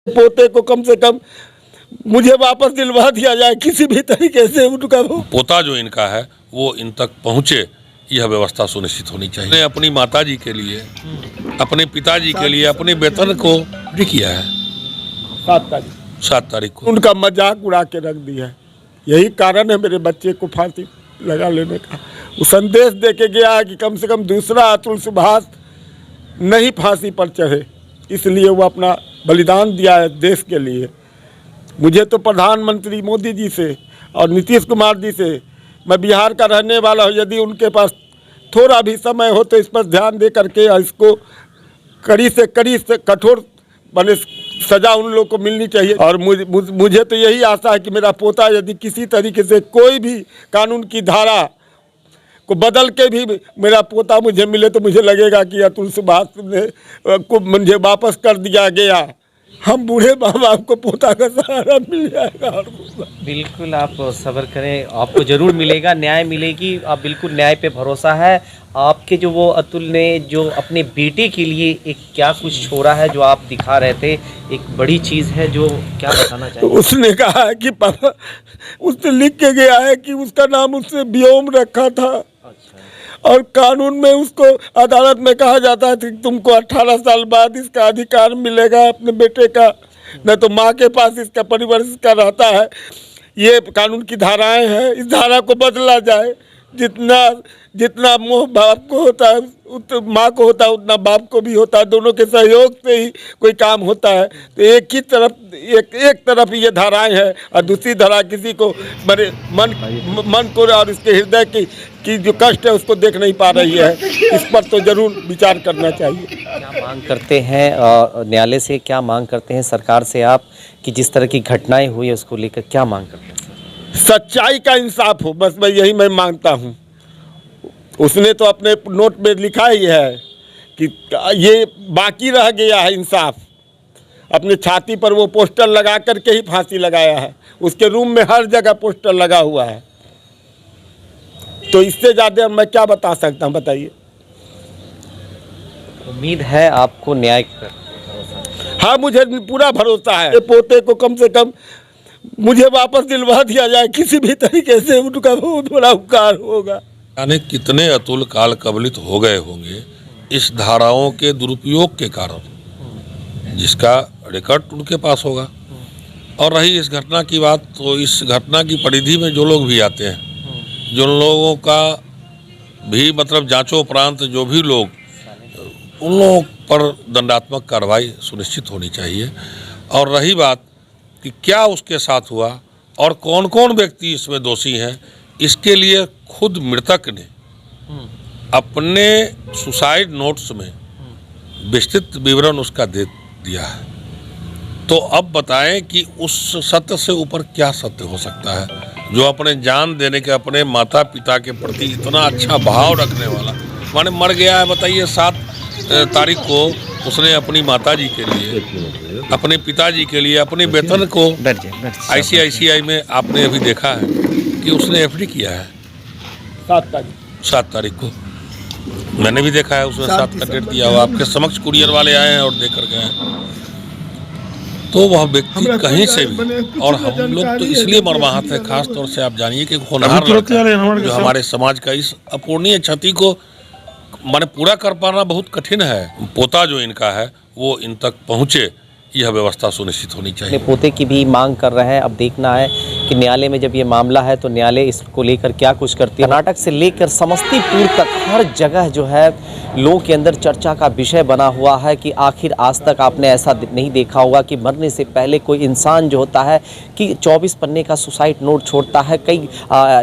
पोते को कम से कम मुझे वापस दिलवा दिया जाए किसी भी तरीके से। उनका पोता जो इनका है वो इन तक पहुँचे, यह व्यवस्था सुनिश्चित होनी चाहिए। अपनी माताजी के लिए, अपने पिताजी के लिए अपने वेतन को भी किया है 7 तारीख को। उनका मजाक उड़ा के रख दिया है। यही कारण है मेरे बच्चे को फांसी लगा लेने का। वो संदेश दे के गया है कि कम से कम दूसरा अतुल सुभाष नहीं फांसी पर चढ़े, इसलिए वो अपना बलिदान दिया है देश के लिए। मुझे तो प्रधानमंत्री मोदी जी से और नीतीश कुमार जी से, मैं बिहार का रहने वाला हूँ, यदि उनके पास थोड़ा भी समय हो तो इस पर ध्यान दे करके इसको कड़ी से कठोर बने सज़ा उन लोगों को मिलनी चाहिए। और मुझे तो यही आशा है कि मेरा पोता यदि किसी तरीके से कोई भी कानून की धारा को बदल के भी मेरा पोता मुझे मिले तो मुझे लगेगा कि अतुल सुभाष ने को मुझे वापस कर दिया गया। हम बूढ़े माँ बाप को पोता का सहारा मिल जाएगा। बिल्कुल आप सब्र करें, आपको ज़रूर मिलेगा, न्याय मिलेगी। आप बिल्कुल न्याय पे भरोसा है। आपके जो वो अतुल ने जो अपने बेटे के लिए एक क्या कुछ छोड़ा है जो आप दिखा रहे थे, एक बड़ी चीज़ है, जो क्या बताना चाहिए? उसने कहा है कि पापा, उसने लिख के गया है कि उसका नाम उसने व्योम रखा था। और कानून में उसको अदालत में कहा जाता है कि तुमको 18 साल बाद इसका अधिकार मिलेगा अपने बेटे का, न तो माँ के पास इसका परिवार इसका रहता है। ये कानून की धाराएं हैं, इस धारा को बदला जाए। जितना मोह बाप को होता है उतना माँ को होता है, उतना बाप को भी होता है। दोनों के सहयोग से ही कोई काम होता है। तो एक तरफ ये धाराएं हैं और दूसरी धारा किसी को मेरे मन को और इसके हृदय की जो कष्ट है उसको देख नहीं पा रही है। इस पर तो जरूर विचार करना चाहिए। क्या मांग करते हैं न्यायालय से, क्या मांग करते हैं सरकार से आप, कि जिस तरह की घटनाएं हुई है उसको लेकर क्या मांग करते हैं? सच्चाई का इंसाफ हो, बस यही मैं मांगता हूँ। उसने तो अपने नोट में लिखा ही है कि ये बाकी रह गया है इंसाफ। अपने छाती पर वो पोस्टर लगा करके ही फांसी लगाया है। उसके रूम में हर जगह पोस्टर लगा हुआ है। तो इससे ज़्यादा मैं क्या बता सकता हूँ, बताइए। उम्मीद है आपको न्याय पर? हाँ, मुझे पूरा भरोसा है। पोते को कम से कम मुझे वापस दिलवा दिया जाए किसी भी तरीके से। उनका बहुत बड़ा उपकार होगा। यानी कितने अतुल काल कबलित हो गए होंगे इस धाराओं के दुरुपयोग के कारण, जिसका रिकॉर्ड उनके पास होगा। और रही इस घटना की बात, तो इस घटना की परिधि में जो लोग भी आते हैं, जो लोगों का भी मतलब जांचों उपरांत जो भी लोग, उन लोगों पर दंडात्मक कार्रवाई सुनिश्चित होनी चाहिए। और रही बात कि क्या उसके साथ हुआ और कौन कौन व्यक्ति इसमें दोषी हैं, इसके लिए खुद मृतक ने अपने सुसाइड नोट्स में विस्तृत विवरण उसका दे दिया है। तो अब बताएं कि उस सत्य से ऊपर क्या सत्य हो सकता है, जो अपने जान देने के, अपने माता पिता के प्रति इतना अच्छा भाव रखने वाला माने मर गया है। बताइए 7 तारीख को उसने अपनी माताजी के लिए, अपने पिताजी के लिए, अपने वेतन को ICICI में आपने अभी देखा है कि उसने FD किया है 7 तारीख को। मैंने भी देखा है, उसने 7 का डेट दिया हुआ। आपके समक्ष कुरियर वाले आए हैं और दे कर गए हैं। तो वह व्यक्ति कहीं से भी, और हम लोग तो इसलिए मर्माहत है, खास तौर से आप जानिए कि होनहार लड़का जो हमारे समाज का इस अपूर्णीय क्षति को माने पूरा कर पाना बहुत कठिन है। पोता जो इनका है वो इन तक पहुँचे, यह व्यवस्था सुनिश्चित होनी चाहिए। पोते की भी मांग कर रहे हैं। अब देखना है कि न्यायालय में जब ये मामला है तो न्यायालय इसको लेकर क्या कुछ करती है। कर्नाटक से लेकर समस्तीपुर तक हर जगह जो है लोगों के अंदर चर्चा का विषय बना हुआ है कि आखिर आज तक आपने ऐसा नहीं देखा होगा कि मरने से पहले कोई इंसान जो होता है कि 24 पन्ने का सुसाइड नोट छोड़ता है, कई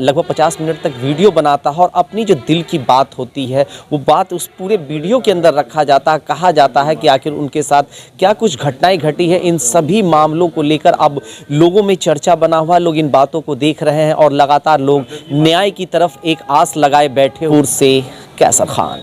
लगभग 50 मिनट तक वीडियो बनाता है और अपनी जो दिल की बात होती है वो बात उस पूरे वीडियो के अंदर रखा जाता है। कहा जाता है कि आखिर उनके साथ क्या कुछ घटनाएं घटी है। इन सभी मामलों को लेकर अब लोगों में चर्चा बना हुआ, लोग इन बातों को देख रहे हैं और लगातार लोग न्याय की तरफ एक आस लगाए बैठे। से कैसर खान।